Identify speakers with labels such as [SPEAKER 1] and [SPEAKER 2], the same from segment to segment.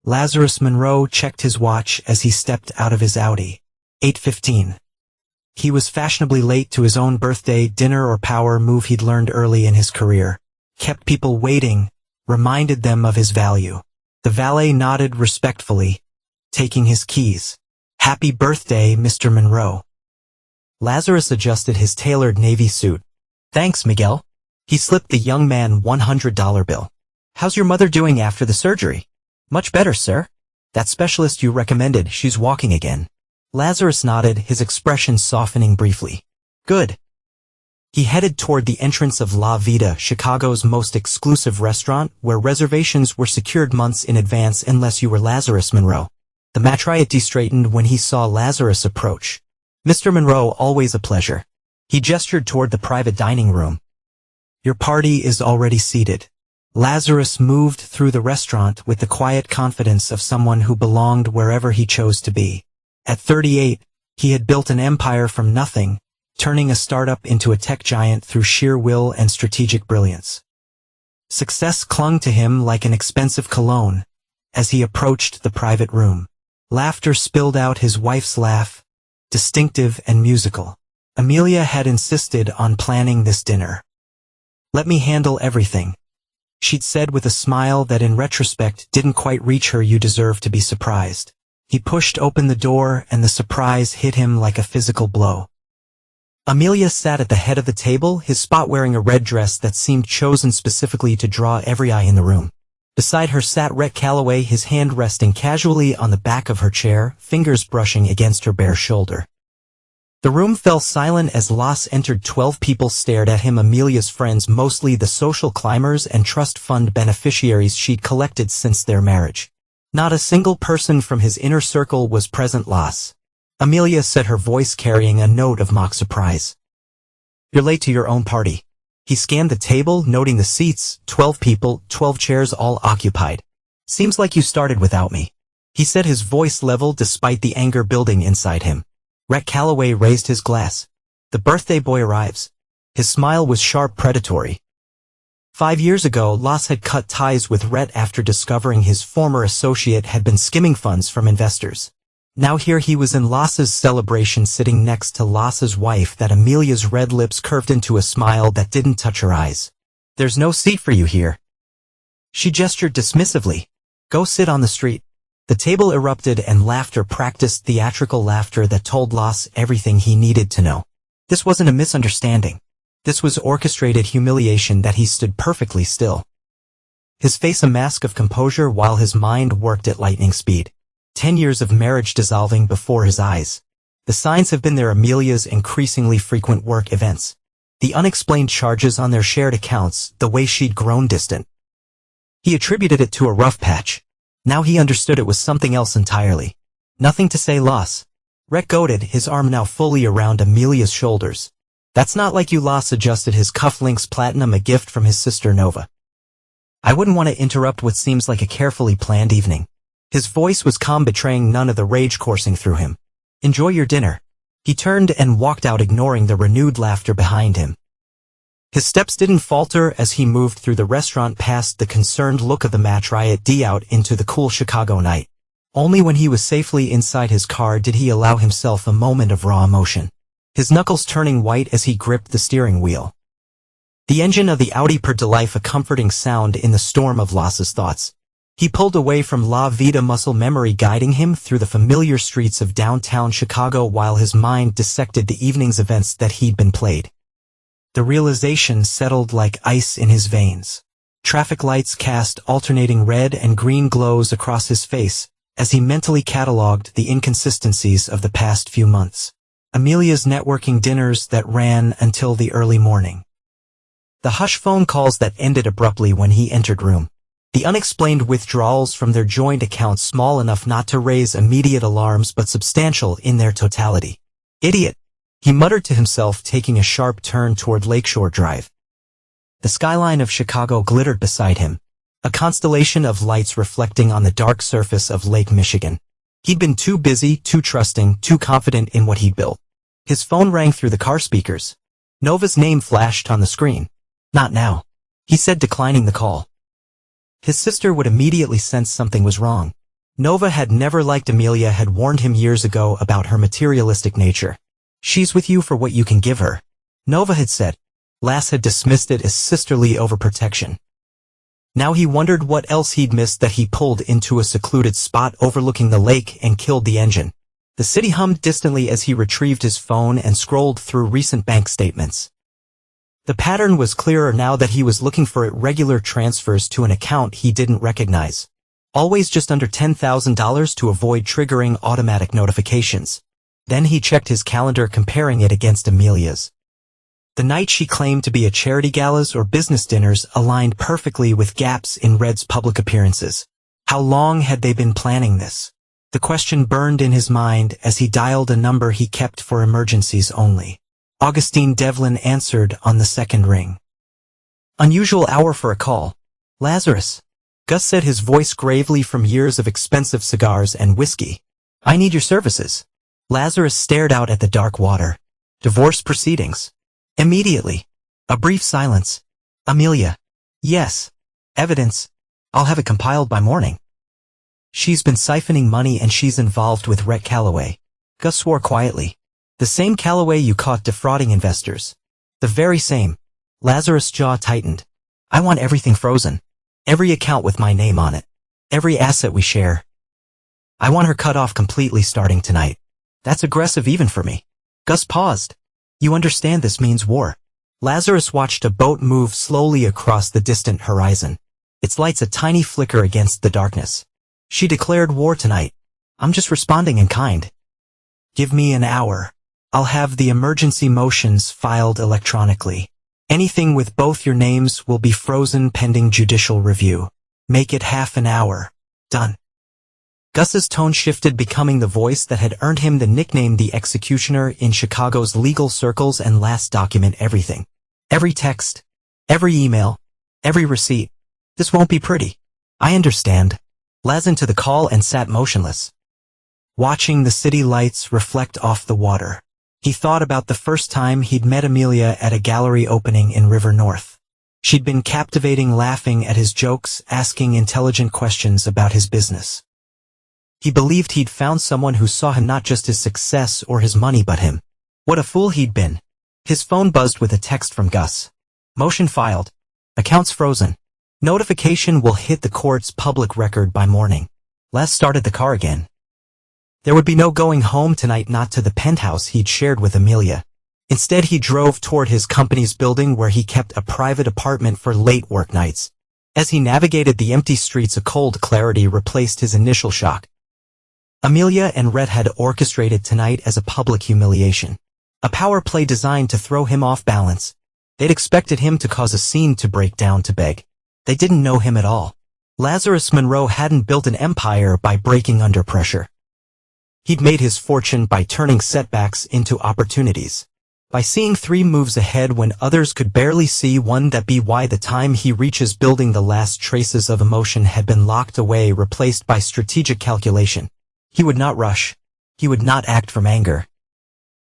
[SPEAKER 1] Lazarus Monroe checked his watch as he stepped out of his Audi. 8:15. He was fashionably late to his own birthday dinner or power move he'd learned early in his career. Kept people waiting, reminded them of his value. The valet nodded respectfully, taking his keys. "Happy birthday, Mr. Monroe." Lazarus adjusted his tailored navy suit. "Thanks, Miguel." He slipped the young man $100 bill. "How's your mother doing after the surgery?" "Much better, sir. That specialist you recommended, she's walking again." Lazarus nodded, his expression softening briefly. "Good." He headed toward the entrance of La Vida, Chicago's most exclusive restaurant, where reservations were secured months in advance unless you were Lazarus Monroe. The matriarch straightened when he saw Lazarus approach. "Mr. Monroe, always a pleasure." He gestured toward the private dining room. "Your party is already seated." Lazarus moved through the restaurant with the quiet confidence of someone who belonged wherever he chose to be. At 38, he had built an empire from nothing, turning a startup into a tech giant through sheer will and strategic brilliance. Success clung to him like an expensive cologne as he approached the private room. Laughter spilled out, his wife's laugh, distinctive and musical. Amelia had insisted on planning this dinner. "Let me handle everything," she'd said with a smile that in retrospect didn't quite reach her. "You deserve to be surprised." He pushed open the door and the surprise hit him like a physical blow. Amelia sat at the head of the table, his spot wearing a red dress that seemed chosen specifically to draw every eye in the room. Beside her sat Rhett Calloway, his hand resting casually on the back of her chair, fingers brushing against her bare shoulder. The room fell silent as Las entered. 12 people stared at him, Amelia's friends, mostly the social climbers and trust fund beneficiaries she'd collected since their marriage. Not a single person from his inner circle was present. "Las," Amelia said, her voice carrying a note of mock surprise. "You're late to your own party." He scanned the table, noting the seats, 12 people, 12 chairs, all occupied. "Seems like you started without me," he said, his voice level despite the anger building inside him. Rhett Calloway raised his glass. "The birthday boy arrives." His smile was sharp, predatory. 5 years ago, Las had cut ties with Rhett after discovering his former associate had been skimming funds from investors. Now here he was in Las's celebration, sitting next to Las's wife. That Amelia's red lips curved into a smile that didn't touch her eyes. "There's no seat for you here." She gestured dismissively. "Go sit on the street." The table erupted and laughter, practiced theatrical laughter that told Las everything he needed to know. This wasn't a misunderstanding. This was orchestrated humiliation. That he stood perfectly still, his face a mask of composure while his mind worked at lightning speed. 10 years of marriage dissolving before his eyes. The signs have been there: Amelia's increasingly frequent work events, the unexplained charges on their shared accounts, the way she'd grown distant. He attributed it to a rough patch. Now he understood it was something else entirely. "Nothing to say, Las?" Rhett goaded, his arm now fully around Amelia's shoulders. "That's not like you." Las adjusted his cufflinks, platinum, a gift from his sister Nova. "I wouldn't want to interrupt what seems like a carefully planned evening." His voice was calm, betraying none of the rage coursing through him. "Enjoy your dinner." He turned and walked out, ignoring the renewed laughter behind him. His steps didn't falter as he moved through the restaurant, past the concerned look of the matriarch out into the cool Chicago night. Only when he was safely inside his car did he allow himself a moment of raw emotion, his knuckles turning white as he gripped the steering wheel. The engine of the Audi purred to life, a comforting sound in the storm of Las's thoughts. He pulled away from La Vida, muscle memory guiding him through the familiar streets of downtown Chicago while his mind dissected the evening's events that he'd been played. The realization settled like ice in his veins. Traffic lights cast alternating red and green glows across his face as he mentally cataloged the inconsistencies of the past few months. Amelia's networking dinners that ran until the early morning. The hush phone calls that ended abruptly when he entered room. The unexplained withdrawals from their joint accounts, small enough not to raise immediate alarms but substantial in their totality. "Idiot," he muttered to himself, taking a sharp turn toward Lakeshore Drive. The skyline of Chicago glittered beside him, a constellation of lights reflecting on the dark surface of Lake Michigan. He'd been too busy, too trusting, too confident in what he'd built. His phone rang through the car speakers. Nova's name flashed on the screen. "Not now," he said, declining the call. His sister would immediately sense something was wrong. Nova had never liked Amelia had warned him years ago about her materialistic nature. She's with you for what you can give her, Nova had said. Lass had dismissed it as sisterly overprotection. Now he wondered what else he'd missed that he pulled into a secluded spot overlooking the lake and killed the engine. The city hummed distantly as he retrieved his phone and scrolled through recent bank statements. The pattern was clearer now that he was looking for irregular transfers to an account he didn't recognize. Always just under $10,000 to avoid triggering automatic notifications. Then he checked his calendar, comparing it against Amelia's. The night she claimed to be at charity galas or business dinners aligned perfectly with gaps in Red's public appearances. How long had they been planning this? The question burned in his mind as he dialed a number he kept for emergencies only. Augustine Devlin answered on the second ring. Unusual hour for a call. Lazarus. Gus said, his voice gravely from years of expensive cigars and whiskey. I need your services. Lazarus stared out at the dark water. Divorce proceedings. Immediately. A brief silence. Amelia. Yes. Evidence. I'll have it compiled by morning. She's been siphoning money and she's involved with Rhett Calloway. Gus swore quietly. The same Calloway you caught defrauding investors. The very same. Lazarus' jaw tightened. I want everything frozen. Every account with my name on it. Every asset we share. I want her cut off completely starting tonight. That's aggressive even for me. Gus paused. You understand this means war. Lazarus watched a boat move slowly across the distant horizon. Its lights a tiny flicker against the darkness. She declared war tonight. I'm just responding in kind. Give me an hour. I'll have the emergency motions filed electronically. Anything with both your names will be frozen pending judicial review. Make it half an hour. Done. Gus's tone shifted, becoming the voice that had earned him the nickname the Executioner in Chicago's legal circles. And last document everything. Every text. Every email. Every receipt. This won't be pretty. I understand. Laz into the call and sat motionless, watching the city lights reflect off the water. He thought about the first time he'd met Amelia at a gallery opening in River North. She'd been captivating, laughing at his jokes, asking intelligent questions about his business. He believed he'd found someone who saw him, not just his success or his money, but him. What a fool he'd been. His phone buzzed with a text from Gus. Motion filed. Accounts frozen. Notification will hit the court's public record by morning. Les started the car again. There would be no going home tonight, not to the penthouse he'd shared with Amelia. Instead, he drove toward his company's building, where he kept a private apartment for late work nights. As he navigated the empty streets, a cold clarity replaced his initial shock. Amelia and Rhett had orchestrated tonight as a public humiliation. A power play designed to throw him off balance. They'd expected him to cause a scene, to break down, to beg. They didn't know him at all. Lazarus Monroe hadn't built an empire by breaking under pressure. He'd made his fortune by turning setbacks into opportunities. By seeing 3 moves ahead when others could barely see one. That be why the time he reaches building, the last traces of emotion had been locked away, replaced by strategic calculation. He would not rush. He would not act from anger.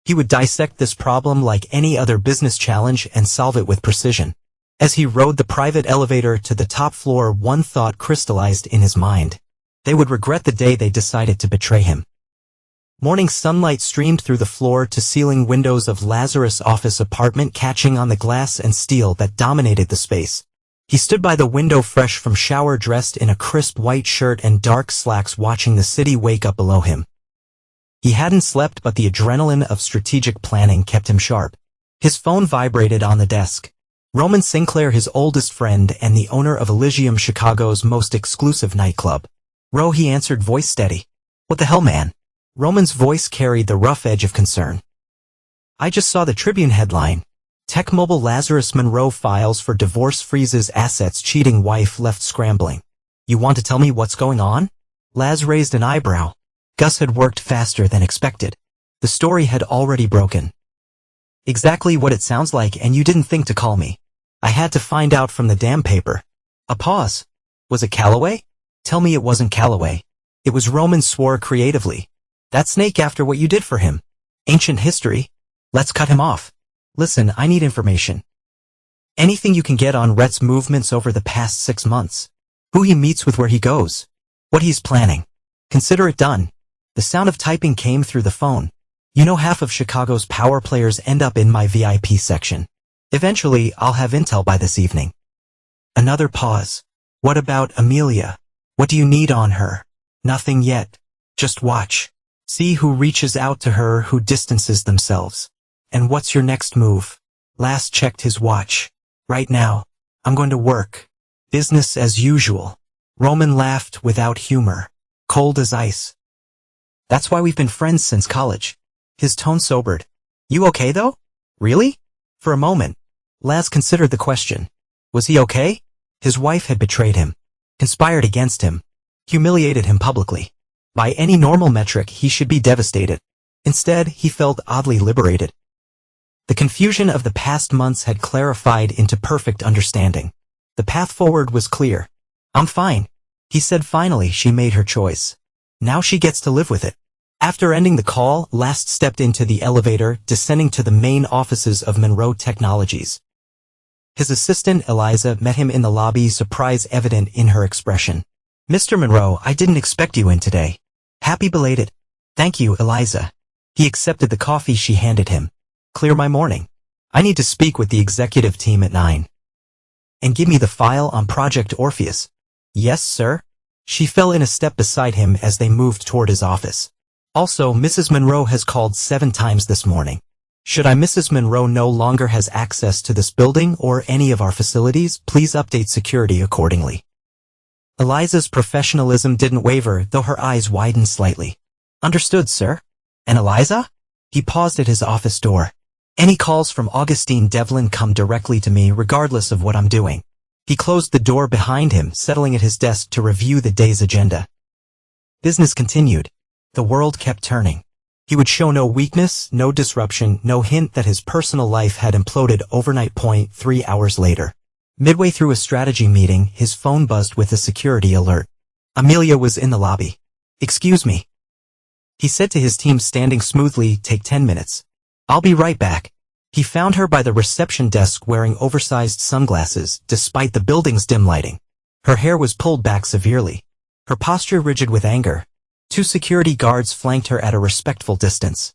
[SPEAKER 1] He would dissect this problem like any other business challenge and solve it with precision. As he rode the private elevator to the top floor, one thought crystallized in his mind. They would regret the day they decided to betray him. Morning sunlight streamed through the floor-to-ceiling windows of Lazarus' office apartment, catching on the glass and steel that dominated the space. He stood by the window, fresh from shower, dressed in a crisp white shirt and dark slacks, watching the city wake up below him. He hadn't slept, but the adrenaline of strategic planning kept him sharp. His phone vibrated on the desk. Roman Sinclair, his oldest friend and the owner of Elysium, Chicago's most exclusive nightclub. Ro, he answered, voice steady. What the hell, man? Roman's voice carried the rough edge of concern. I just saw the Tribune headline. Tech mogul Lazarus Monroe files for divorce, freezes assets, cheating wife left scrambling. You want to tell me what's going on? Laz raised an eyebrow. Gus had worked faster than expected. The story had already broken. Exactly what it sounds like, and you didn't think to call me. I had to find out from the damn paper. A pause. Was it Calloway? Tell me it wasn't Calloway. It was. Roman swore creatively. That snake, after what you did for him. Ancient history. Let's cut him off. Listen, I need information. Anything you can get on Rhett's movements over the past 6 months. Who he meets with, where he goes. What he's planning. Consider it done. The sound of typing came through the phone. You know, half of Chicago's power players end up in my VIP section. Eventually, I'll have intel by this evening. Another pause. What about Amelia? What do you need on her? Nothing yet. Just watch. See who reaches out to her, who distances themselves. And what's your next move? Laz checked his watch. Right now. I'm going to work. Business as usual. Roman laughed without humor. Cold as ice. That's why we've been friends since college. His tone sobered. You okay though? Really? For a moment, Laz considered the question. Was he okay? His wife had betrayed him, conspired against him, humiliated him publicly. By any normal metric, he should be devastated. Instead, he felt oddly liberated. The confusion of the past months had clarified into perfect understanding. The path forward was clear. I'm fine, he said. Finally, she made her choice. Now she gets to live with it. After ending the call, Laz stepped into the elevator, descending to the main offices of Monroe Technologies. His assistant, Eliza, met him in the lobby, surprise evident in her expression. Mr. Monroe, I didn't expect you in today. Happy belated. Thank you, Eliza. He accepted the coffee she handed him. Clear my morning. I need to speak with the executive team at 9. And give me the file on Project Orpheus. Yes, sir. She fell in a step beside him as they moved toward his office. Also, Mrs. Monroe has called 7 times this morning. Should Mrs. Monroe no longer has access to this building or any of our facilities, please update security accordingly. Eliza's professionalism didn't waver, though her eyes widened slightly. Understood, sir. And Eliza? He paused at his office door. Any calls from Augustine Devlin come directly to me regardless of what I'm doing. He closed the door behind him, settling at his desk to review the day's agenda. Business continued. The world kept turning. He would show no weakness, no disruption, no hint that his personal life had imploded overnight. 3 hours later. Midway through a strategy meeting, his phone buzzed with a security alert. Amelia was in the lobby. Excuse me. He said to his team, standing smoothly, take 10 minutes. I'll be right back. He found her by the reception desk wearing oversized sunglasses, despite the building's dim lighting. Her hair was pulled back severely. Her posture rigid with anger. 2 security guards flanked her at a respectful distance.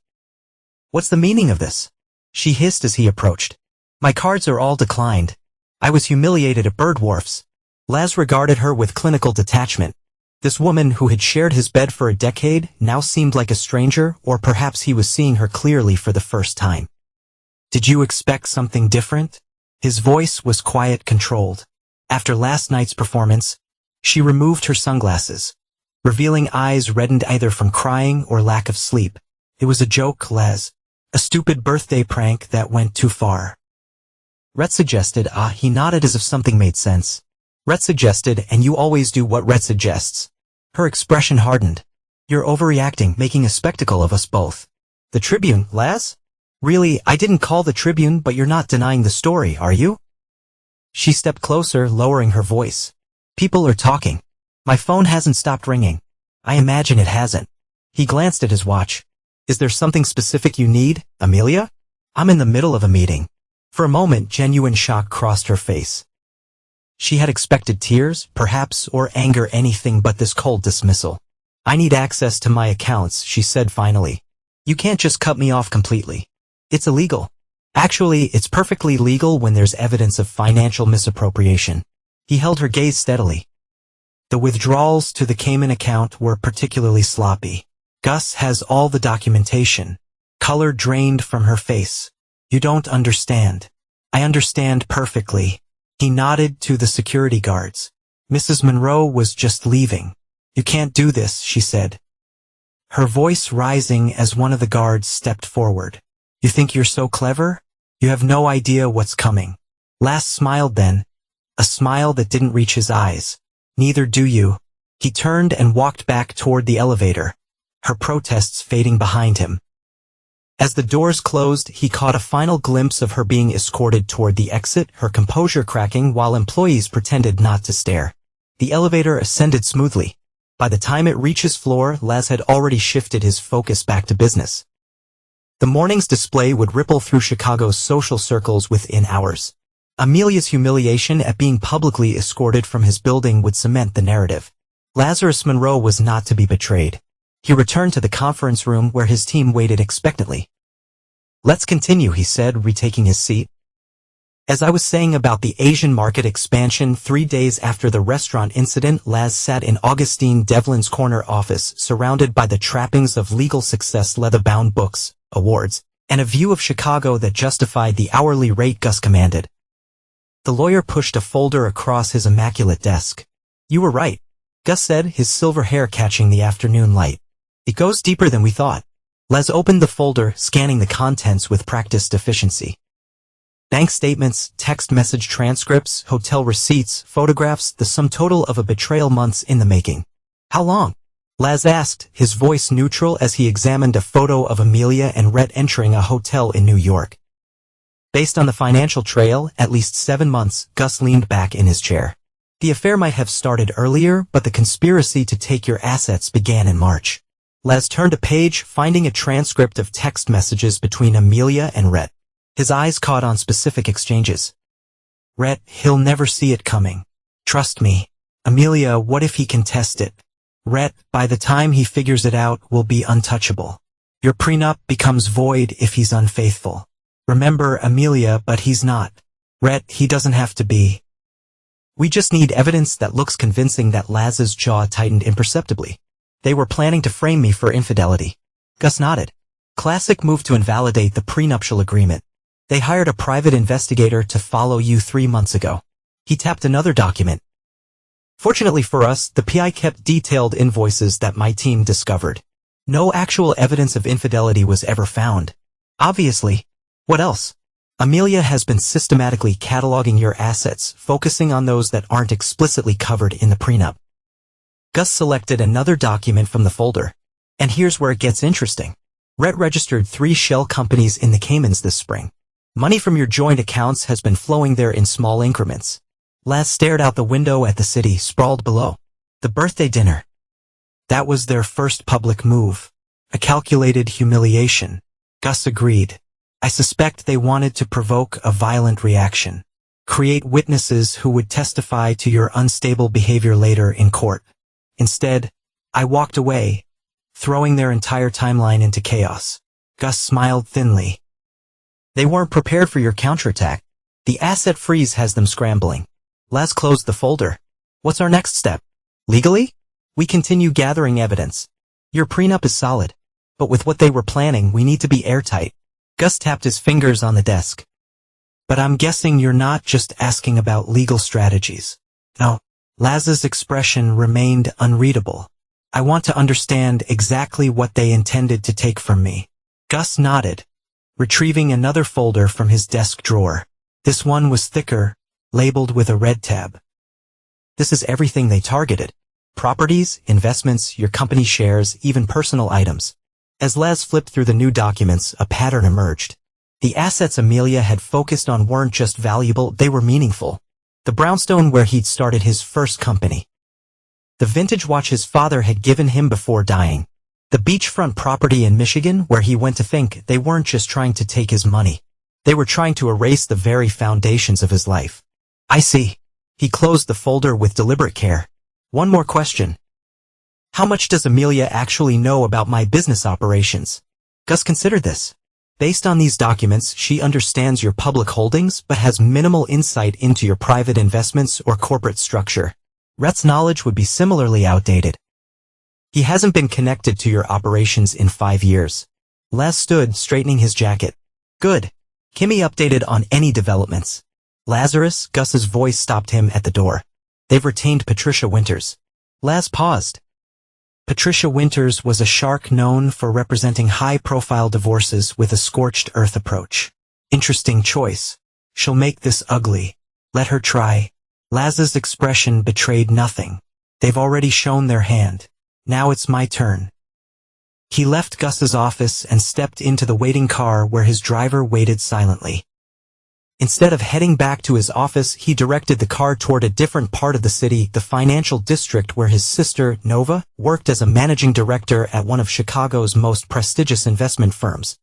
[SPEAKER 1] What's the meaning of this? She hissed as he approached. My cards are all declined. I was humiliated at Bird Wharf's. Laz regarded her with clinical detachment. This woman who had shared his bed for a decade now seemed like a stranger, or perhaps he was seeing her clearly for the first time. Did you expect something different? His voice was quiet, controlled. After last night's performance, she removed her sunglasses, revealing eyes reddened either from crying or lack of sleep. It was a joke, Laz. A stupid birthday prank that went too far. Rhett suggested. He nodded as if something made sense. Rhett suggested, and you always do what Rhett suggests. Her expression hardened. You're overreacting, making a spectacle of us both. The Tribune, Laz? Really, I didn't call the Tribune, but you're not denying the story, are you? She stepped closer, lowering her voice. People are talking. My phone hasn't stopped ringing. I imagine it hasn't. He glanced at his watch. Is there something specific you need, Amelia? I'm in the middle of a meeting. For a moment, genuine shock crossed her face. She had expected tears, perhaps, or anger, anything but this cold dismissal. I need access to my accounts, she said finally. You can't just cut me off completely. It's illegal. Actually, it's perfectly legal when there's evidence of financial misappropriation. He held her gaze steadily. The withdrawals to the Cayman account were particularly sloppy. Gus has all the documentation. Color drained from her face. You don't understand. I understand perfectly. He nodded to the security guards. Mrs. Monroe was just leaving. You can't do this, she said. Her voice rising as one of the guards stepped forward. You think you're so clever? You have no idea what's coming. Laz smiled then, a smile that didn't reach his eyes. Neither do you. He turned and walked back toward the elevator, her protests fading behind him. As the doors closed, he caught a final glimpse of her being escorted toward the exit, her composure cracking while employees pretended not to stare. The elevator ascended smoothly. By the time it reached his floor, Laz had already shifted his focus back to business. The morning's display would ripple through Chicago's social circles within hours. Amelia's humiliation at being publicly escorted from his building would cement the narrative. Lazarus Monroe was not to be betrayed. He returned to the conference room where his team waited expectantly. "Let's continue," he said, retaking his seat. "As I was saying about the Asian market expansion, 3 days after the restaurant incident, Laz sat in Augustine Devlin's corner office, surrounded by the trappings of legal success, leather-bound books, awards, and a view of Chicago that justified the hourly rate Gus commanded. The lawyer pushed a folder across his immaculate desk. "You were right," Gus said, his silver hair catching the afternoon light. "It goes deeper than we thought." Les opened the folder, scanning the contents with practiced efficiency. Bank statements, text message transcripts, hotel receipts, photographs, the sum total of a betrayal months in the making. "How long?" Laz asked, his voice neutral as he examined a photo of Amelia and Rhett entering a hotel in New York. "Based on the financial trail, at least 7 months, Gus leaned back in his chair. "The affair might have started earlier, but the conspiracy to take your assets began in March." Laz turned a page, finding a transcript of text messages between Amelia and Rhett. His eyes caught on specific exchanges. "Rhett, he'll never see it coming. Trust me." "Amelia, what if he can test it?" "Rhett, by the time he figures it out, we'll be untouchable. Your prenup becomes void if he's unfaithful." "Remember, Amelia, but he's not." "Rhett, he doesn't have to be." "We just need evidence that looks convincing." That Laz's jaw tightened imperceptibly. "They were planning to frame me for infidelity." Gus nodded. "Classic move to invalidate the prenuptial agreement. They hired a private investigator to follow you 3 months ago." He tapped another document. "Fortunately for us, the PI kept detailed invoices that my team discovered. No actual evidence of infidelity was ever found." "Obviously. What else?" "Amelia has been systematically cataloging your assets, focusing on those that aren't explicitly covered in the prenup." Gus selected another document from the folder. "And here's where it gets interesting. Rhett registered 3 shell companies in the Caymans this spring. Money from your joint accounts has been flowing there in small increments." Laz stared out the window at the city sprawled below. "The birthday dinner. That was their first public move. A calculated humiliation." Gus agreed. "I suspect they wanted to provoke a violent reaction. Create witnesses who would testify to your unstable behavior later in court. Instead, I walked away, throwing their entire timeline into chaos." Gus smiled thinly. "They weren't prepared for your counterattack. The asset freeze has them scrambling." Laz closed the folder. "What's our next step? Legally? We continue gathering evidence. Your prenup is solid. But with what they were planning, we need to be airtight." Gus tapped his fingers on the desk. "But I'm guessing you're not just asking about legal strategies." "No." Laz's expression remained unreadable. "I want to understand exactly what they intended to take from me." Gus nodded, retrieving another folder from his desk drawer. This one was thicker, labeled with a red tab. "This is everything they targeted. Properties, investments, your company shares, even personal items." As Laz flipped through the new documents, a pattern emerged. The assets Amelia had focused on weren't just valuable, they were meaningful. The brownstone where he'd started his first company. The vintage watch his father had given him before dying. The beachfront property in Michigan where he went to think they weren't just trying to take his money. They were trying to erase the very foundations of his life. "I see." He closed the folder with deliberate care. "One more question. How much does Amelia actually know about my business operations?" Gus considered this. "Based on these documents, she understands your public holdings but has minimal insight into your private investments or corporate structure. Rhett's knowledge would be similarly outdated. He hasn't been connected to your operations in 5 years." Laz stood, straightening his jacket. "Good. Keep me updated on any developments." "Lazarus," Gus's voice stopped him at the door. "They've retained Patricia Winters." Laz paused. Patricia Winters was a shark known for representing high-profile divorces with a scorched earth approach. "Interesting choice. She'll make this ugly. Let her try." Laz's expression betrayed nothing. "They've already shown their hand. Now it's my turn." He left Gus's office and stepped into the waiting car where his driver waited silently. Instead of heading back to his office, he directed the car toward a different part of the city, the financial district where his sister, Nova, worked as a managing director at one of Chicago's most prestigious investment firms.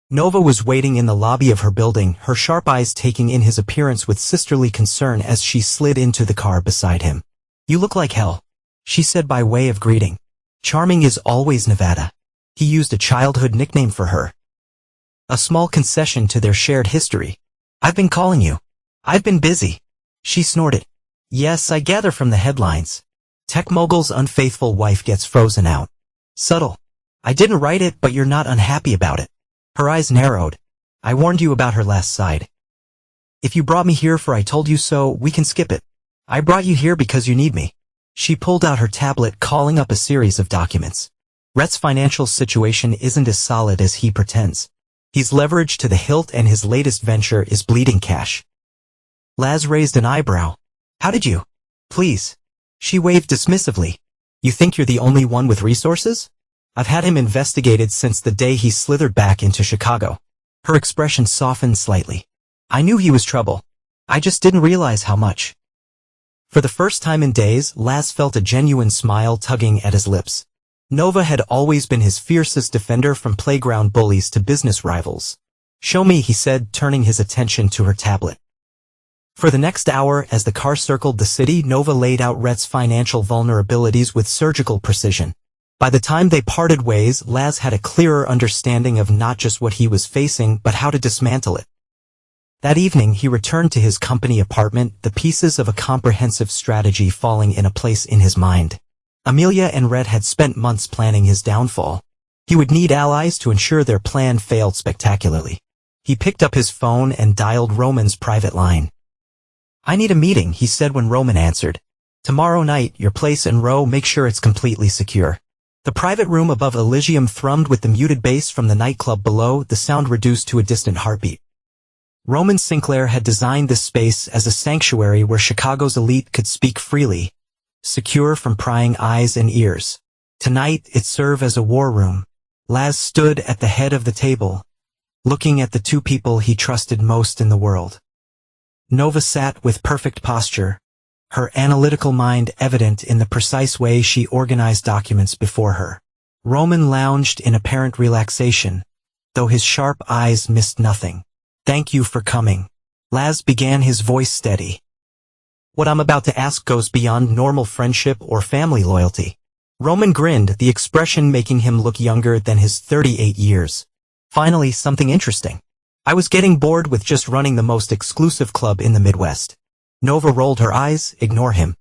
[SPEAKER 1] Nova was waiting in the lobby of her building, her sharp eyes taking in his appearance with sisterly concern as she slid into the car beside him. "You look like hell." she said by way of greeting. Charming is always Nevada. He used a childhood nickname for her. A small concession to their shared history. I've been calling you. I've been busy. She snorted. Yes, I gather from the headlines. Tech mogul's unfaithful wife gets frozen out. Subtle. I didn't write it, but you're not unhappy about it. Her eyes narrowed. I warned you about her last side. If you brought me here for I told you so, we can skip it. I brought you here because you need me. She pulled out her tablet, calling up a series of documents. Rhett's financial situation isn't as solid as he pretends. He's leveraged to the hilt and his latest venture is bleeding cash. Laz raised an eyebrow. How did you? Please. She waved dismissively. You think you're the only one with resources? I've had him investigated since the day he slithered back into Chicago. Her expression softened slightly. I knew he was trouble. I just didn't realize how much. For the first time in days, Laz felt a genuine smile tugging at his lips. Nova had always been his fiercest defender, from playground bullies to business rivals. Show me, he said, turning his attention to her tablet. For the next hour, as the car circled the city, Nova laid out Rhett's financial vulnerabilities with surgical precision. By the time they parted ways, Laz had a clearer understanding of not just what he was facing, but how to dismantle it. That evening, he returned to his company apartment, the pieces of a comprehensive strategy falling in a place in his mind. Amelia and Rhett had spent months planning his downfall. He would need allies to ensure their plan failed spectacularly. He picked up his phone and dialed Roman's private line. I need a meeting, he said when Roman answered. Tomorrow night, your place in Row, make sure it's completely secure. The private room above Elysium thrummed with the muted bass from the nightclub below, the sound reduced to a distant heartbeat. Roman Sinclair had designed this space as a sanctuary where Chicago's elite could speak freely, secure from prying eyes and ears. Tonight, it served as a war room. Laz stood at the head of the table, looking at the two people he trusted most in the world. Nova sat with perfect posture, her analytical mind evident in the precise way she organized documents before her. Roman lounged in apparent relaxation, though his sharp eyes missed nothing. Thank you for coming. Laz began, his voice steady. What I'm about to ask goes beyond normal friendship or family loyalty. Roman grinned, the expression making him look younger than his 38 years. Finally, something interesting. I was getting bored with just running the most exclusive club in the Midwest. Nova rolled her eyes. Ignore him.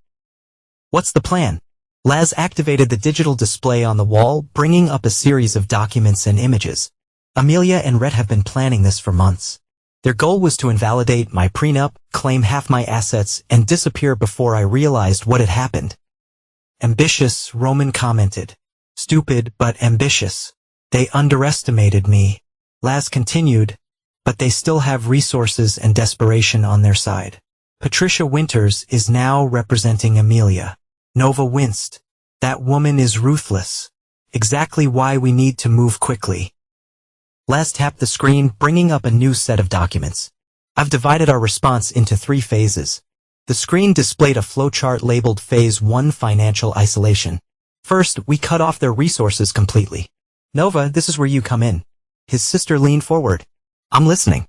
[SPEAKER 1] What's the plan? Laz activated the digital display on the wall, bringing up a series of documents and images. Amelia and Rhett have been planning this for months. Their goal was to invalidate my prenup, claim half my assets, and disappear before I realized what had happened. Ambitious, Roman commented. Stupid, but ambitious. They underestimated me. Laz continued, but they still have resources and desperation on their side. Patricia Winters is now representing Amelia. Nova winced. That woman is ruthless. Exactly why we need to move quickly. Laz tapped the screen, bringing up a new set of documents. I've divided our response into 3 phases. The screen displayed a flowchart labeled Phase 1, Financial Isolation. First, we cut off their resources completely. Nova, this is where you come in. His sister leaned forward. I'm listening.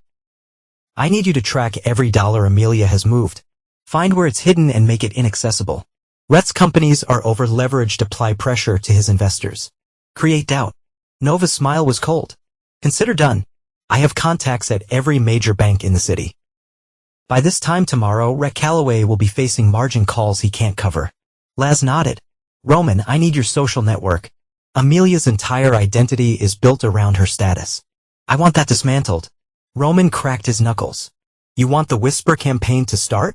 [SPEAKER 1] I need you to track every dollar Amelia has moved. Find where it's hidden and make it inaccessible. Rhett's companies are over-leveraged. Apply pressure to his investors. Create doubt. Nova's smile was cold. Consider done. I have contacts at every major bank in the city. By this time tomorrow, Rhett Calloway will be facing margin calls he can't cover. Laz nodded. Roman, I need your social network. Amelia's entire identity is built around her status. I want that dismantled. Roman cracked his knuckles. You want the Whisper campaign to start?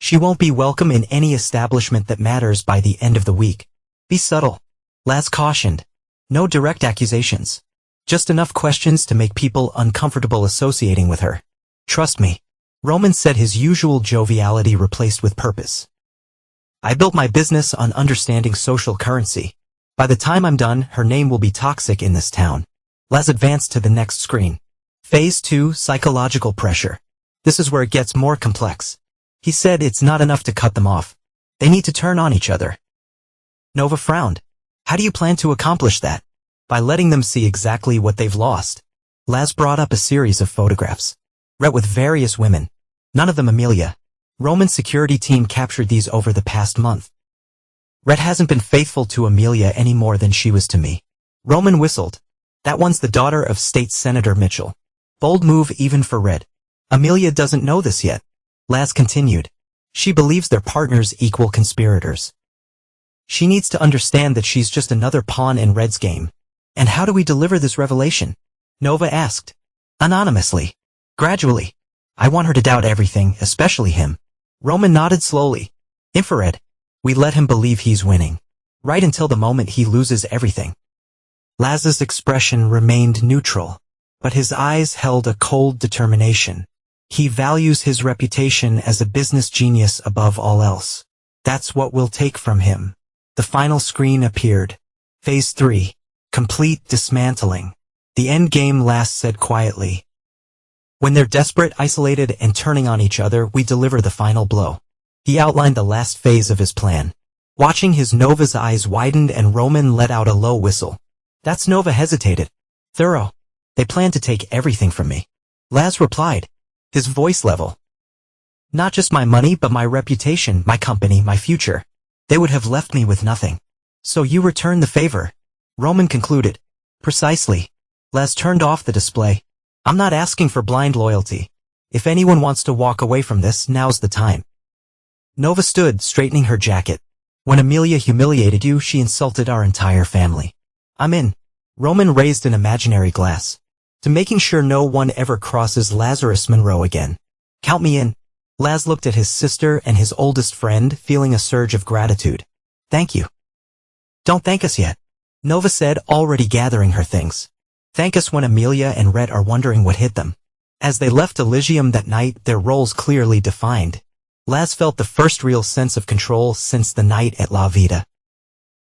[SPEAKER 1] She won't be welcome in any establishment that matters by the end of the week. Be subtle. Laz cautioned. No direct accusations. Just enough questions to make people uncomfortable associating with her. Trust me. Roman said, his usual joviality replaced with purpose. I built my business on understanding social currency. By the time I'm done, her name will be toxic in this town. Laz advanced to the next screen. Phase 2, Psychological Pressure. This is where it gets more complex. He said it's not enough to cut them off. They need to turn on each other. Nova frowned. How do you plan to accomplish that? By letting them see exactly what they've lost. Laz brought up a series of photographs. Rhett with various women. None of them Amelia. Roman's security team captured these over the past month. Rhett hasn't been faithful to Amelia any more than she was to me. Roman whistled. That one's the daughter of State Senator Mitchell. Bold move even for Rhett. Amelia doesn't know this yet. Laz continued. She believes they're partners, equal conspirators. She needs to understand that she's just another pawn in Red's game. And how do we deliver this revelation? Nova asked. Anonymously. Gradually. I want her to doubt everything, especially him. Roman nodded slowly. Infrared. We let him believe he's winning. Right until the moment he loses everything. Laz's expression remained neutral, but his eyes held a cold determination. He values his reputation as a business genius above all else. That's what we'll take from him. The final screen appeared. Phase 3. Complete dismantling. The end game, Laz said quietly. When they're desperate, isolated, and turning on each other, we deliver the final blow. He outlined the last phase of his plan. Watching his Nova's eyes widened and Roman let out a low whistle. That's Nova hesitated. Thorough. They plan to take everything from me. Laz replied. His voice level. Not just my money, but my reputation, my company, my future. They would have left me with nothing. So you return the favor. Roman concluded. Precisely. Laz turned off the display. I'm not asking for blind loyalty. If anyone wants to walk away from this, now's the time. Nova stood, straightening her jacket. When Amelia humiliated you, she insulted our entire family. I'm in. Roman raised an imaginary glass. To making sure no one ever crosses Lazarus Monroe again. Count me in. Laz looked at his sister and his oldest friend, feeling a surge of gratitude. Thank you. Don't thank us yet. Nova said, already gathering her things. Thank us when Amelia and Rhett are wondering what hit them. As they left Elysium that night, their roles clearly defined. Laz felt the first real sense of control since the night at La Vida.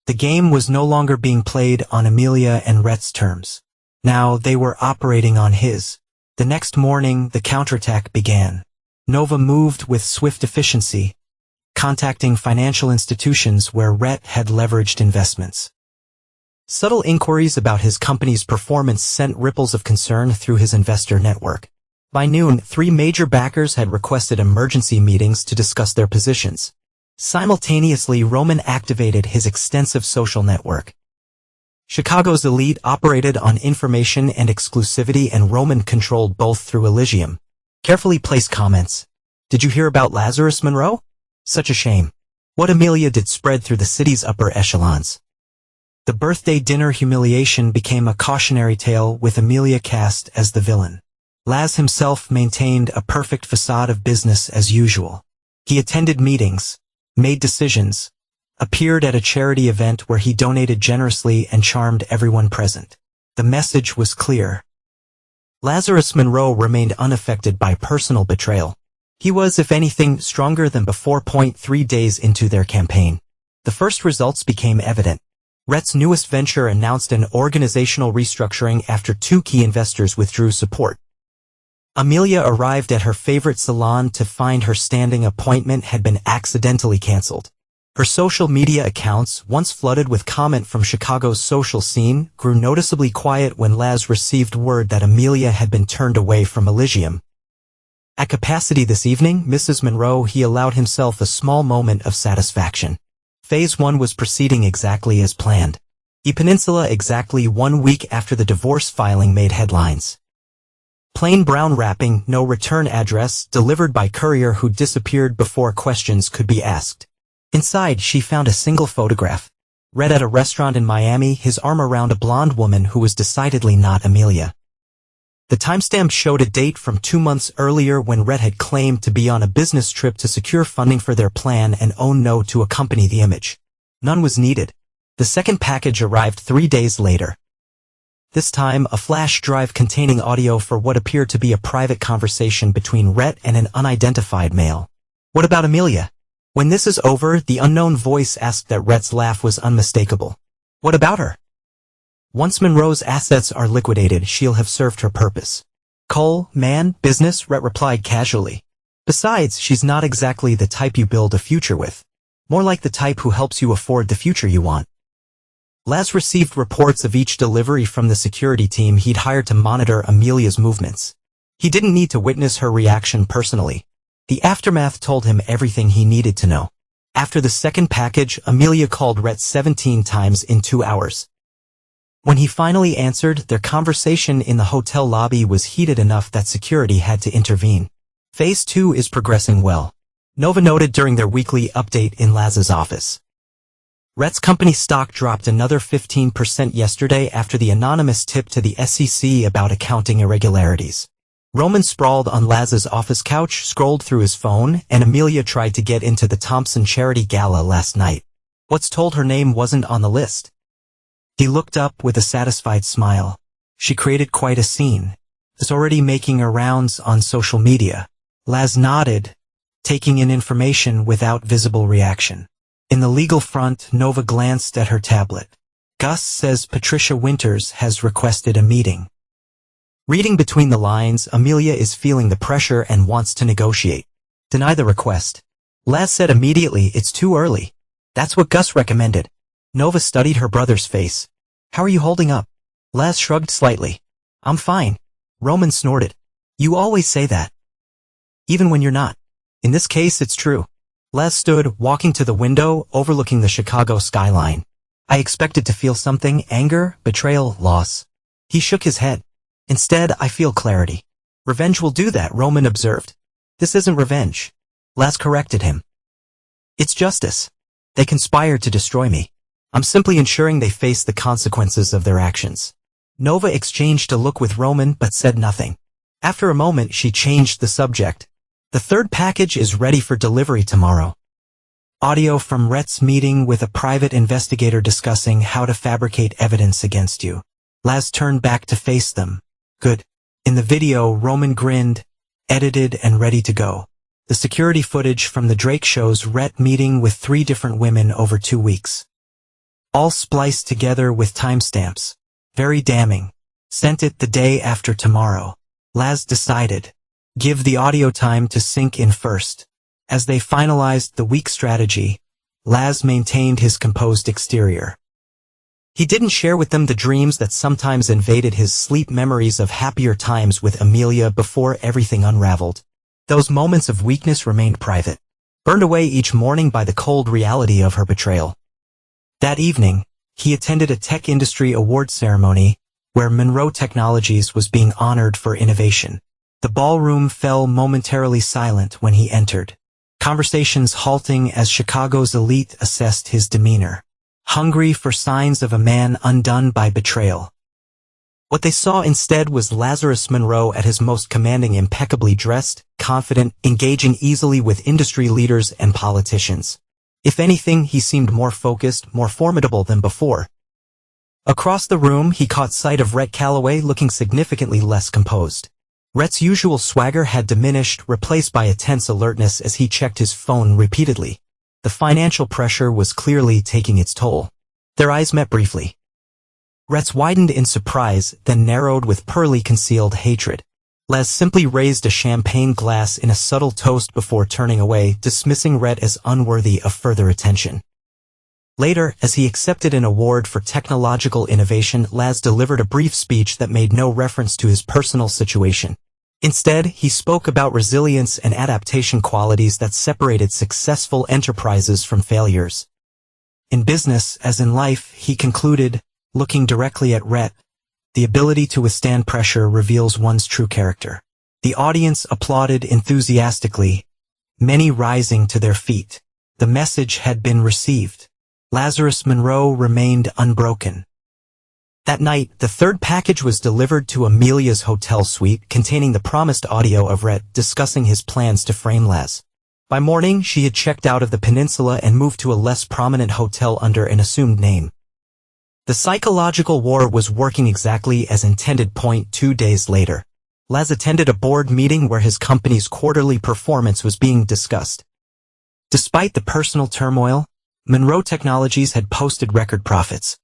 [SPEAKER 1] The game was no longer being played on Amelia and Rhett's terms. Now they were operating on his. The next morning, the counterattack began. Nova moved with swift efficiency, contacting financial institutions where Rhett had leveraged investments. Subtle inquiries about his company's performance sent ripples of concern through his investor network. By noon, 3 major backers had requested emergency meetings to discuss their positions. Simultaneously, Roman activated his extensive social network. Chicago's elite operated on information and exclusivity, and Roman controlled both through Elysium. Carefully placed comments. Did you hear about Lazarus Monroe? Such a shame. What Amelia did spread through the city's upper echelons. The birthday dinner humiliation became a cautionary tale, with Amelia cast as the villain. Laz himself maintained a perfect facade of business as usual. He attended meetings, made decisions, appeared at a charity event where he donated generously and charmed everyone present. The message was clear. Lazarus Monroe remained unaffected by personal betrayal. He was, if anything, stronger than before. 3 days into their campaign, the first results became evident. Rhett's newest venture announced an organizational restructuring after 2 key investors withdrew support. Amelia arrived at her favorite salon to find her standing appointment had been accidentally canceled. Her social media accounts, once flooded with comment from Chicago's social scene, grew noticeably quiet when Laz received word that Amelia had been turned away from Elysium. At capacity this evening, Mrs. Monroe, he allowed himself a small moment of satisfaction. Phase 1 was proceeding exactly as planned. E-Peninsula exactly 1 week after the divorce filing made headlines. Plain brown wrapping, no return address, delivered by courier who disappeared before questions could be asked. Inside, she found a single photograph. Rhett at a restaurant in Miami, his arm around a blonde woman who was decidedly not Amelia. The timestamp showed a date from 2 months earlier when Rhett had claimed to be on a business trip to secure funding for their plan and own no to accompany the image. None was needed. The second package arrived 3 days later. This time, a flash drive containing audio for what appeared to be a private conversation between Rhett and an unidentified male. What about Amelia? When this is over, the unknown voice asked that Rhett's laugh was unmistakable. What about her? Once Monroe's assets are liquidated, she'll have served her purpose. Coal, man, business, Rhett replied casually. Besides, she's not exactly the type you build a future with. More like the type who helps you afford the future you want. Laz received reports of each delivery from the security team he'd hired to monitor Amelia's movements. He didn't need to witness her reaction personally. The aftermath told him everything he needed to know. After the second package, Amelia called Rhett 17 times in 2 hours. When he finally answered, their conversation in the hotel lobby was heated enough that security had to intervene. Phase 2 is progressing well, Nova noted during their weekly update in Laz's office. Rhett's company stock dropped another 15% yesterday after the anonymous tip to the SEC about accounting irregularities. Roman sprawled on Laz's office couch, scrolled through his phone, and Amelia tried to get into the Thompson Charity Gala last night. What's told her name wasn't on the list. He looked up with a satisfied smile. She created quite a scene. It's already making her rounds on social media. Laz nodded, taking in information without visible reaction. In the legal front, Nova glanced at her tablet. Gus says Patricia Winters has requested a meeting. Reading between the lines, Amelia is feeling the pressure and wants to negotiate. Deny the request. Laz said immediately, it's too early. That's what Gus recommended. Nova studied her brother's face. How are you holding up? Laz shrugged slightly. I'm fine. Roman snorted. You always say that. Even when you're not. In this case, it's true. Laz stood, walking to the window, overlooking the Chicago skyline. I expected to feel something, anger, betrayal, loss. He shook his head. Instead, I feel clarity. Revenge will do that, Roman observed. This isn't revenge. Laz corrected him. It's justice. They conspired to destroy me. I'm simply ensuring they face the consequences of their actions. Nova exchanged a look with Roman but said nothing. After a moment, she changed the subject. The third package is ready for delivery tomorrow. Audio from Rhett's meeting with a private investigator discussing how to fabricate evidence against you. Laz turned back to face them. Good. In the video, Roman grinned, edited and ready to go. The security footage from the Drake shows Rhett meeting with 3 different women over 2 weeks. All spliced together with timestamps. Very damning. Sent it the day after tomorrow. Laz decided. Give the audio time to sink in first. As they finalized the week strategy, Laz maintained his composed exterior. He didn't share with them the dreams that sometimes invaded his sleep, memories of happier times with Amelia before everything unraveled. Those moments of weakness remained private, burned away each morning by the cold reality of her betrayal. That evening, he attended a tech industry award ceremony where Monroe Technologies was being honored for innovation. The ballroom fell momentarily silent when he entered, conversations halting as Chicago's elite assessed his demeanor, hungry for signs of a man undone by betrayal. What they saw instead was Lazarus Monroe at his most commanding, impeccably dressed, confident, engaging easily with industry leaders and politicians. If anything, he seemed more focused, more formidable than before. Across the room, he caught sight of Rhett Calloway looking significantly less composed. Rhett's usual swagger had diminished, replaced by a tense alertness as he checked his phone repeatedly. The financial pressure was clearly taking its toll. Their eyes met briefly. Rhett's widened in surprise, then narrowed with poorly concealed hatred. Laz simply raised a champagne glass in a subtle toast before turning away, dismissing Rhett as unworthy of further attention. Later, as he accepted an award for technological innovation, Laz delivered a brief speech that made no reference to his personal situation. Instead, he spoke about resilience and adaptation, qualities that separated successful enterprises from failures. In business, as in life, he concluded, looking directly at Rhett, the ability to withstand pressure reveals one's true character. The audience applauded enthusiastically, many rising to their feet. The message had been received. Lazarus Monroe remained unbroken. That night, the third package was delivered to Amelia's hotel suite, containing the promised audio of Rhett discussing his plans to frame Laz. By morning, she had checked out of the peninsula and moved to a less prominent hotel under an assumed name. The psychological war was working exactly as intended. 2 days later, Laz attended a board meeting where his company's quarterly performance was being discussed. Despite the personal turmoil, Monroe Technologies had posted record profits,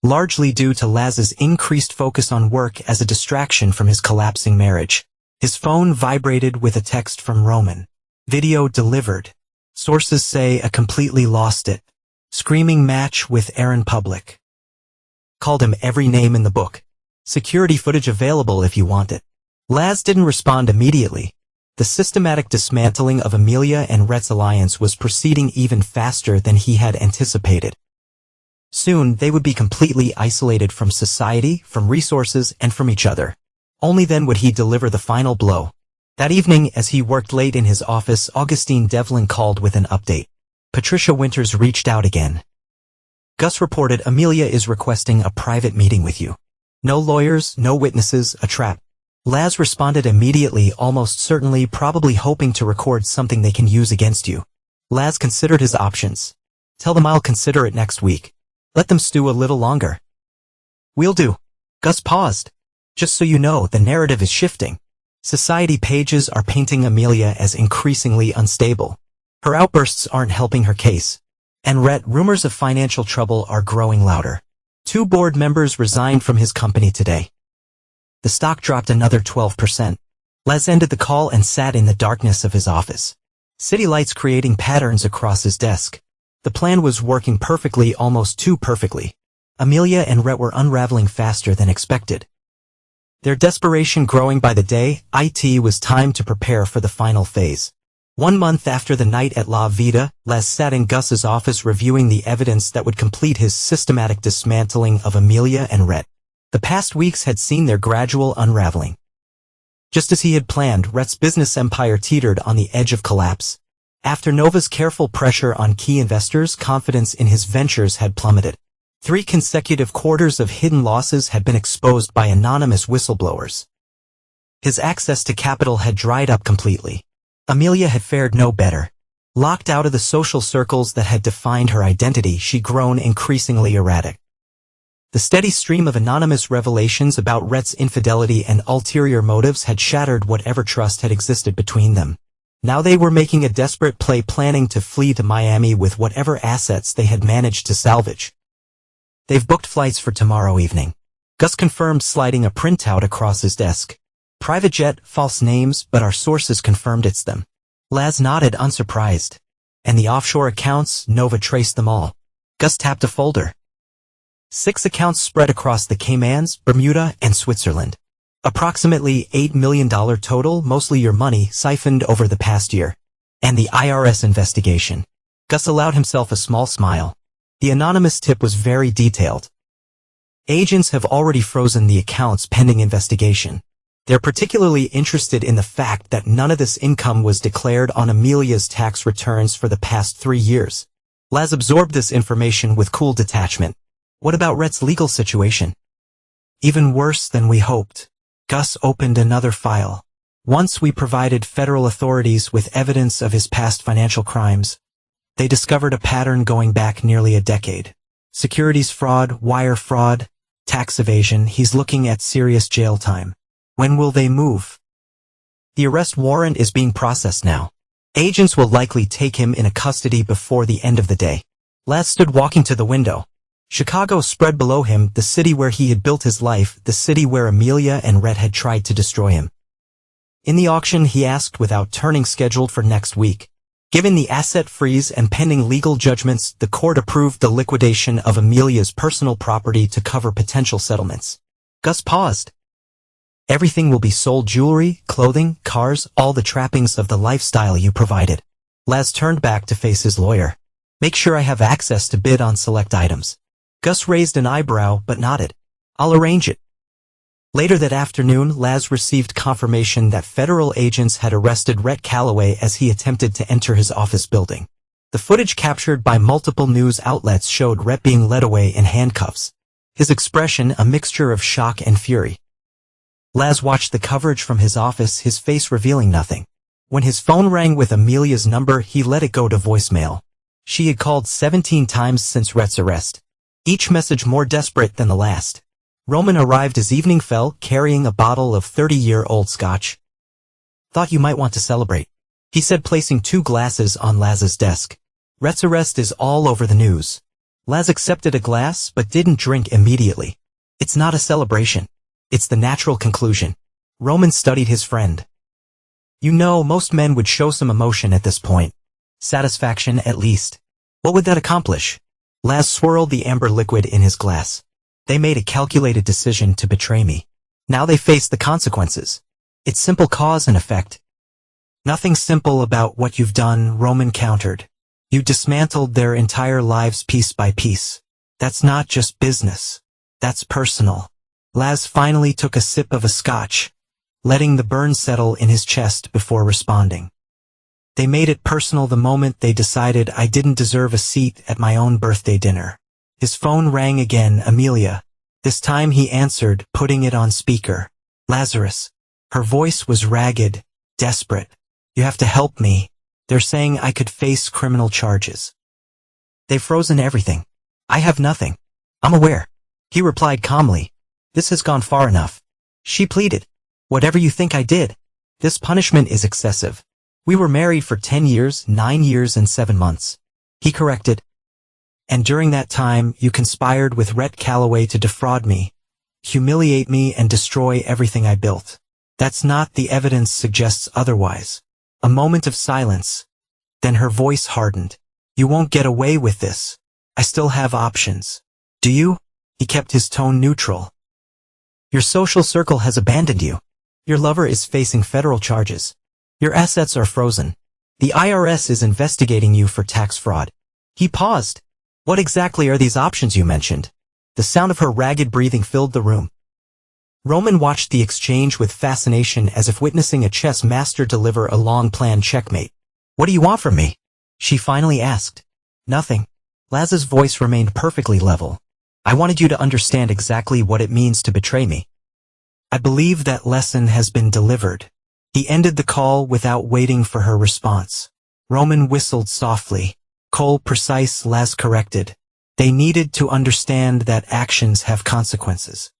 [SPEAKER 1] largely due to Laz's increased focus on work as a distraction from his collapsing marriage. His phone vibrated with a text from Roman. Video delivered. Sources say a completely lost it. Screaming match with Aaron Public. Called him every name in the book. Security footage available if you want it. Laz didn't respond immediately. The systematic dismantling of Amelia and Rhett's alliance was proceeding even faster than he had anticipated. Soon, they would be completely isolated from society, from resources, and from each other. Only then would he deliver the final blow. That evening, as he worked late in his office, Augustine Devlin called with an update. Patricia Winters reached out again. Gus reported, Amelia is requesting a private meeting with you. No lawyers, no witnesses, a trap. Laz responded immediately, almost certainly, probably hoping to record something they can use against you. Laz considered his options. Tell them I'll consider it next week. Let them stew a little longer. We'll do. Gus paused. Just so you know, the narrative is shifting. Society pages are painting Amelia as increasingly unstable. Her outbursts aren't helping her case. And Rhett, rumors of financial trouble are growing louder. 2 board members resigned from his company today. The stock dropped another 12%. Les ended the call and sat in the darkness of his office. City lights creating patterns across his desk. The plan was working perfectly, almost too perfectly. Amelia and Rhett were unraveling faster than expected. Their desperation growing by the day, it was time to prepare for the final phase. 1 month after the night at La Vida, Les sat in Gus's office reviewing the evidence that would complete his systematic dismantling of Amelia and Rhett. The past weeks had seen their gradual unraveling. Just as he had planned, Rhett's business empire teetered on the edge of collapse. After Nova's careful pressure on key investors, confidence in his ventures had plummeted. 3 consecutive quarters of hidden losses had been exposed by anonymous whistleblowers. His access to capital had dried up completely. Amelia had fared no better. Locked out of the social circles that had defined her identity, she'd grown increasingly erratic. The steady stream of anonymous revelations about Rhett's infidelity and ulterior motives had shattered whatever trust had existed between them. Now they were making a desperate play, planning to flee to Miami with whatever assets they had managed to salvage. They've booked flights for tomorrow evening. Gus confirmed, sliding a printout across his desk. Private jet, false names, but our sources confirmed it's them. Laz nodded, unsurprised. And the offshore accounts, Nova traced them all. Gus tapped a folder. 6 accounts spread across the Caymans, Bermuda, and Switzerland. Approximately $8 million total, mostly your money, siphoned over the past year. And the IRS investigation. Gus allowed himself a small smile. The anonymous tip was very detailed. Agents have already frozen the accounts pending investigation. They're particularly interested in the fact that none of this income was declared on Amelia's tax returns for the past 3 years. Laz absorbed this information with cool detachment. What about Rhett's legal situation? Even worse than we hoped. Gus opened another file. Once we provided federal authorities with evidence of his past financial crimes, they discovered a pattern going back nearly a decade. Securities fraud, wire fraud, tax evasion. He's looking at serious jail time. When will they move? The arrest warrant is being processed now. Agents will likely take him into custody before the end of the day. Laz stood walking to the window. Chicago spread below him, the city where he had built his life, the city where Amelia and Rhett had tried to destroy him. In the auction, he asked, without turning, scheduled for next week. Given the asset freeze and pending legal judgments, the court approved the liquidation of Amelia's personal property to cover potential settlements. Gus paused. Everything will be sold: jewelry, clothing, cars, all the trappings of the lifestyle you provided. Laz turned back to face his lawyer. Make sure I have access to bid on select items. Gus raised an eyebrow but nodded. I'll arrange it. Later that afternoon, Laz received confirmation that federal agents had arrested Rhett Calloway as he attempted to enter his office building. The footage captured by multiple news outlets showed Rhett being led away in handcuffs. His expression a mixture of shock and fury. Laz watched the coverage from his office, his face revealing nothing. When his phone rang with Amelia's number, he let it go to voicemail. She had called 17 times since Rhett's arrest. Each message more desperate than the last. Roman arrived as evening fell, carrying a bottle of 30-year-old scotch. Thought you might want to celebrate, he said, placing 2 glasses on Laz's desk. Rhett's arrest is all over the news. Laz accepted a glass but didn't drink immediately. It's not a celebration. It's the natural conclusion. Roman studied his friend. You know, most men would show some emotion at this point. Satisfaction, at least. What would that accomplish? Laz swirled the amber liquid in his glass. They made a calculated decision to betray me. Now they face the consequences. It's simple cause and effect. Nothing simple about what you've done, Roman countered. You dismantled their entire lives piece by piece. That's not just business. That's personal. Laz finally took a sip of a scotch, letting the burn settle in his chest before responding. They made it personal the moment they decided I didn't deserve a seat at my own birthday dinner. His phone rang again, Amelia. This time he answered, putting it on speaker. Lazarus. Her voice was ragged, desperate. You have to help me. They're saying I could face criminal charges. They've frozen everything. I have nothing. I'm aware. He replied calmly. This has gone far enough. She pleaded. Whatever you think I did. This punishment is excessive. We were married for 10 years, 9 years and 7 months. He corrected. And during that time, you conspired with Rhett Calloway to defraud me, humiliate me and destroy everything I built. That's not the evidence suggests otherwise. A moment of silence. Then her voice hardened. You won't get away with this. I still have options. Do you? He kept his tone neutral. Your social circle has abandoned you. Your lover is facing federal charges. Your assets are frozen. The IRS is investigating you for tax fraud. He paused. What exactly are these options you mentioned? The sound of her ragged breathing filled the room. Roman watched the exchange with fascination as if witnessing a chess master deliver a long-planned checkmate. What do you want from me? She finally asked. Nothing. Laz's voice remained perfectly level. I wanted you to understand exactly what it means to betray me. I believe that lesson has been delivered. He ended the call without waiting for her response. Roman whistled softly. Cold, precise, Laz corrected. They needed to understand that actions have consequences.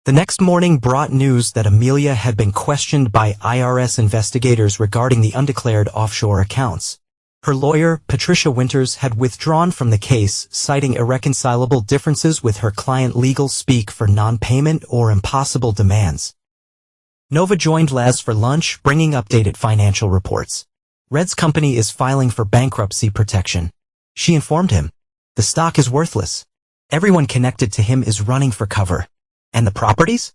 [SPEAKER 1] The next morning brought news that Amelia had been questioned by IRS investigators regarding the undeclared offshore accounts. Her lawyer, Patricia Winters, had withdrawn from the case, citing irreconcilable differences with her client legal speak for non-payment or impossible demands. Nova joined Laz for lunch, bringing updated financial reports. Red's company is filing for bankruptcy protection. She informed him. The stock is worthless. Everyone connected to him is running for cover. And the properties?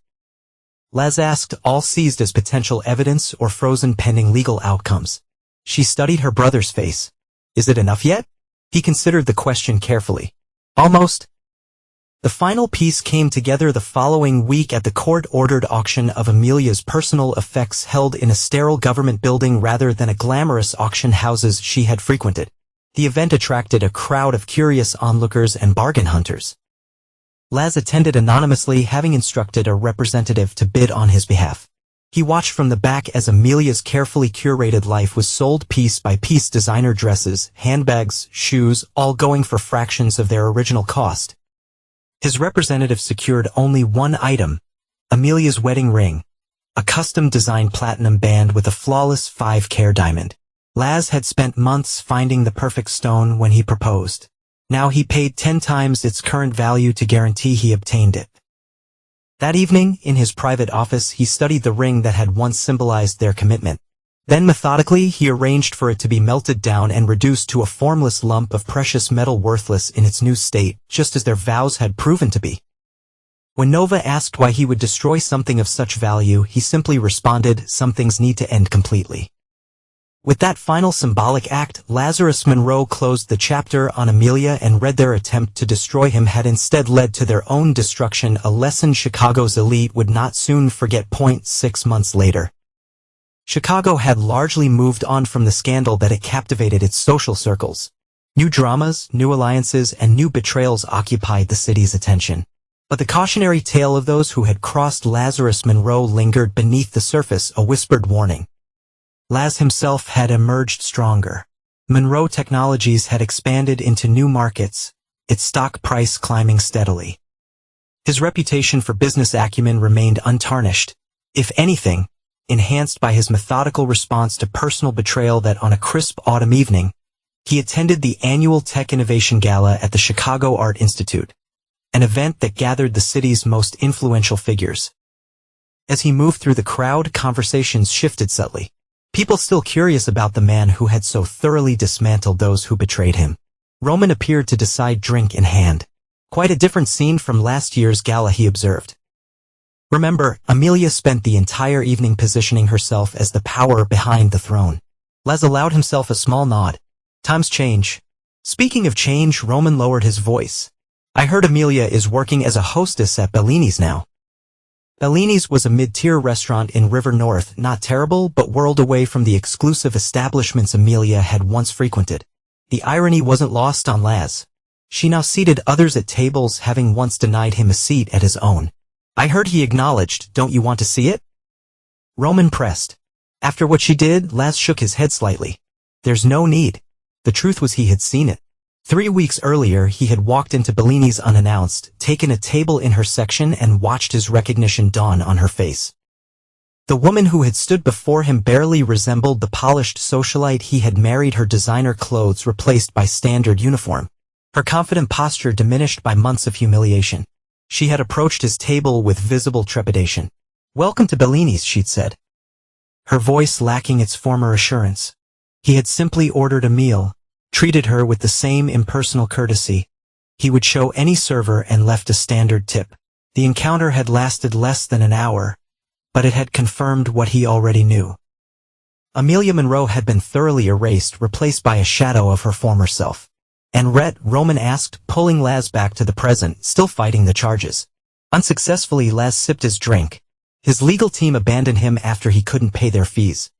[SPEAKER 1] Laz asked, all seized as potential evidence or frozen pending legal outcomes. She studied her brother's face. Is it enough yet? He considered the question carefully. Almost. The final piece came together the following week at the court-ordered auction of Amelia's personal effects held in a sterile government building rather than a glamorous auction houses she had frequented. The event attracted a crowd of curious onlookers and bargain hunters. Laz attended anonymously, having instructed a representative to bid on his behalf. He watched from the back as Amelia's carefully curated life was sold piece by piece, designer dresses, handbags, shoes, all going for fractions of their original cost. His representative secured only one item, Amelia's wedding ring, a custom-designed platinum band with a flawless 5-carat diamond. Laz had spent months finding the perfect stone when he proposed. Now he paid 10 times its current value to guarantee he obtained it. That evening, in his private office, he studied the ring that had once symbolized their commitment. Then methodically, he arranged for it to be melted down and reduced to a formless lump of precious metal worthless in its new state, just as their vows had proven to be. When Nova asked why he would destroy something of such value, he simply responded, some things need to end completely. With that final symbolic act, Lazarus Monroe closed the chapter on Amelia and read their attempt to destroy him had instead led to their own destruction, a lesson Chicago's elite would not soon forget. 6 months later. Chicago had largely moved on from the scandal that had captivated its social circles. New dramas, new alliances, and new betrayals occupied the city's attention. But the cautionary tale of those who had crossed Lazarus Monroe lingered beneath the surface, a whispered warning. Laz himself had emerged stronger. Monroe Technologies had expanded into new markets, its stock price climbing steadily. His reputation for business acumen remained untarnished, if anything, enhanced by his methodical response to personal betrayal. That on a crisp autumn evening, he attended the annual Tech Innovation Gala at the Chicago Art Institute, an event that gathered the city's most influential figures. As he moved through the crowd, conversations shifted subtly. People still curious about the man who had so thoroughly dismantled those who betrayed him. Roman appeared to decide, drink in hand. Quite a different scene from last year's gala, he observed. Remember, Amelia spent the entire evening positioning herself as the power behind the throne. Les allowed himself a small nod. Times change. Speaking of change, Roman lowered his voice. I heard Amelia is working as a hostess at Bellini's now. Bellini's was a mid-tier restaurant in River North, not terrible, but whirled away from the exclusive establishments Amelia had once frequented. The irony wasn't lost on Laz. She now seated others at tables, having once denied him a seat at his own. I heard he acknowledged, don't you want to see it? Roman pressed. After what she did, Laz shook his head slightly. There's no need. The truth was he had seen it. 3 weeks earlier, he had walked into Bellini's unannounced, taken a table in her section and watched his recognition dawn on her face. The woman who had stood before him barely resembled the polished socialite he had married, her designer clothes replaced by standard uniform. Her confident posture diminished by months of humiliation. She had approached his table with visible trepidation. Welcome to Bellini's, she'd said. Her voice lacking its former assurance. He had simply ordered a meal, treated her with the same impersonal courtesy. He would show any server and left a standard tip. The encounter had lasted less than an hour, but it had confirmed what he already knew. Amelia Monroe had been thoroughly erased, replaced by a shadow of her former self. And Rhett, Roman asked, pulling Laz back to the present, still fighting the charges. Unsuccessfully, Laz sipped his drink. His legal team abandoned him after he couldn't pay their fees.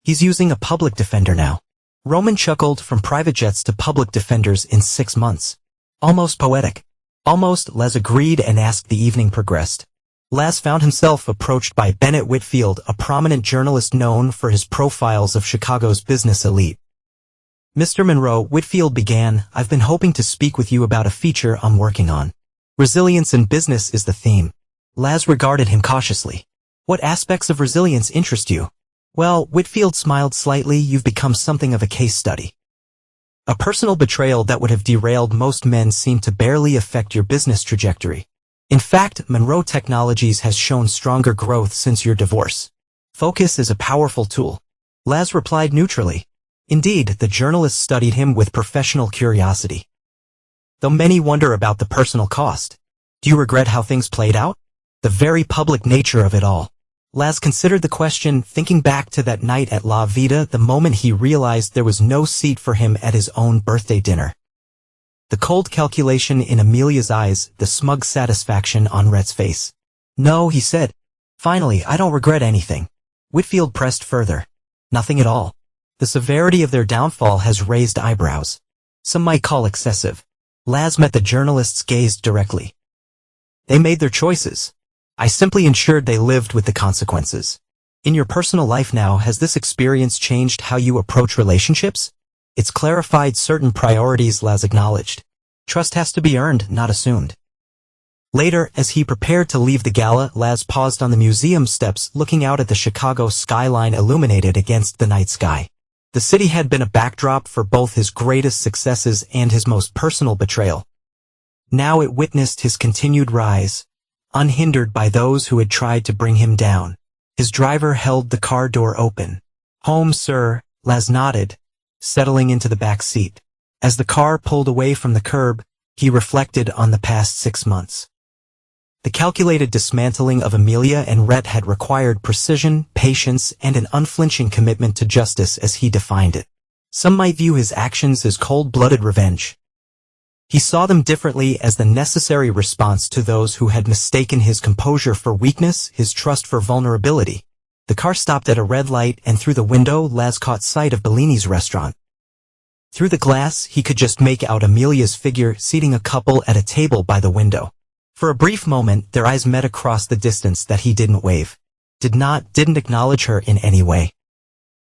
[SPEAKER 1] He's using a public defender now. Roman chuckled, from private jets to public defenders in 6 months. Almost poetic. Almost, Laz agreed and asked. The evening progressed. Laz found himself approached by Bennett Whitfield, a prominent journalist known for his profiles of Chicago's business elite. Mr. Monroe, Whitfield began, I've been hoping to speak with you about a feature I'm working on. Resilience in business is the theme. Laz regarded him cautiously. What aspects of resilience interest you? Well, Whitfield smiled slightly, you've become something of a case study. A personal betrayal that would have derailed most men seemed to barely affect your business trajectory. In fact, Monroe Technologies has shown stronger growth since your divorce. Focus is a powerful tool. Laz replied neutrally. Indeed, the journalist studied him with professional curiosity. Though many wonder about the personal cost. Do you regret how things played out? The very public nature of it all. Laz considered the question, thinking back to that night at La Vida, the moment he realized there was no seat for him at his own birthday dinner. The cold calculation in Amelia's eyes, the smug satisfaction on Rhett's face. No, he said. Finally, I don't regret anything. Whitfield pressed further. Nothing at all. The severity of their downfall has raised eyebrows. Some might call excessive. Laz met the journalist's gaze directly. They made their choices. I simply ensured they lived with the consequences. In your personal life now, has this experience changed how you approach relationships? It's clarified certain priorities, Laz acknowledged. Trust has to be earned, not assumed. Later, as he prepared to leave the gala, Laz paused on the museum steps, looking out at the Chicago skyline illuminated against the night sky. The city had been a backdrop for both his greatest successes and his most personal betrayal. Now it witnessed his continued rise, unhindered by those who had tried to bring him down. His driver held the car door open. Home, sir, Laz nodded, settling into the back seat. As the car pulled away from the curb, he reflected on the past 6 months. The calculated dismantling of Amelia and Rhett had required precision, patience, and an unflinching commitment to justice as he defined it. Some might view his actions as cold-blooded revenge. He saw them differently, as the necessary response to those who had mistaken his composure for weakness, his trust for vulnerability. The car stopped at a red light, and through the window, Laz caught sight of Bellini's restaurant. Through the glass, he could just make out Amelia's figure seating a couple at a table by the window. For a brief moment, their eyes met across the distance that he didn't wave. Didn't acknowledge her in any way.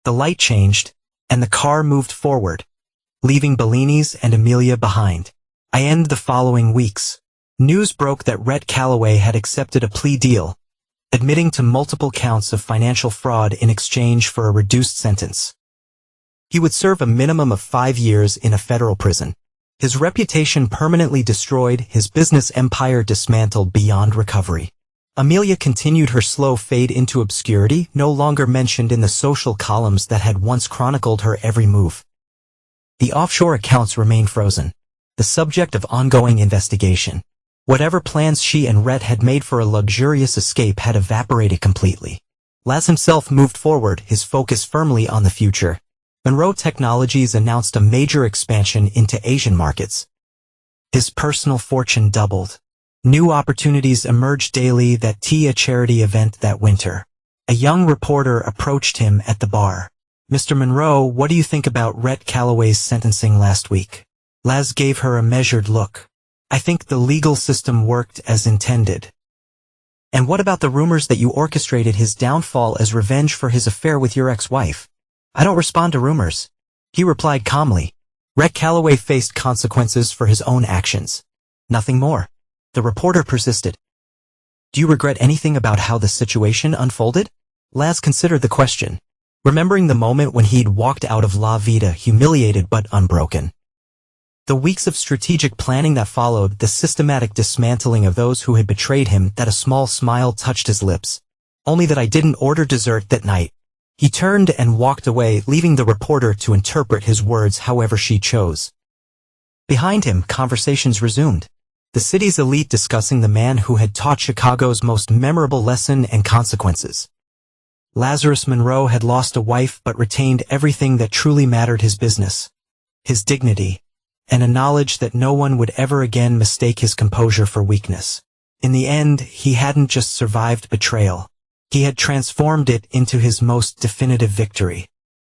[SPEAKER 1] The light changed, and the car moved forward, leaving Bellini's and Amelia behind. The following weeks. News broke that Rhett Calloway had accepted a plea deal, admitting to multiple counts of financial fraud in exchange for a reduced sentence. He would serve a minimum of 5 years in a federal prison. His reputation permanently destroyed, his business empire dismantled beyond recovery. Amelia continued her slow fade into obscurity, no longer mentioned in the social columns that had once chronicled her every move. The offshore accounts remained frozen, the subject of ongoing investigation. Whatever plans she and Rhett had made for a luxurious escape had evaporated completely. Laz himself moved forward, his focus firmly on the future. Monroe Technologies announced a major expansion into Asian markets. His personal fortune doubled. New opportunities emerged daily at a charity event that winter. A young reporter approached him at the bar. "Mr. Monroe, what do you think about Rhett Calloway's sentencing last week?" Laz gave her a measured look. "I think the legal system worked as intended." "And what about the rumors that you orchestrated his downfall as revenge for his affair with your ex-wife?" "I don't respond to rumors," he replied calmly. Rhett Calloway faced consequences for his own actions. Nothing more. The reporter persisted. "Do you regret anything about how the situation unfolded?" Laz considered the question, remembering the moment when he'd walked out of La Vida humiliated but unbroken. The weeks of strategic planning that followed, the systematic dismantling of those who had betrayed him, that a small smile touched his lips. "Only that I didn't order dessert that night." He turned and walked away, leaving the reporter to interpret his words however she chose. Behind him, conversations resumed. The city's elite discussing the man who had taught Chicago's most memorable lesson and consequences. Lazarus Monroe had lost a wife but retained everything that truly mattered: his business, his dignity, and a knowledge that no one would ever again mistake his composure for weakness. In the end, he hadn't just survived betrayal. He had transformed it into his most definitive victory.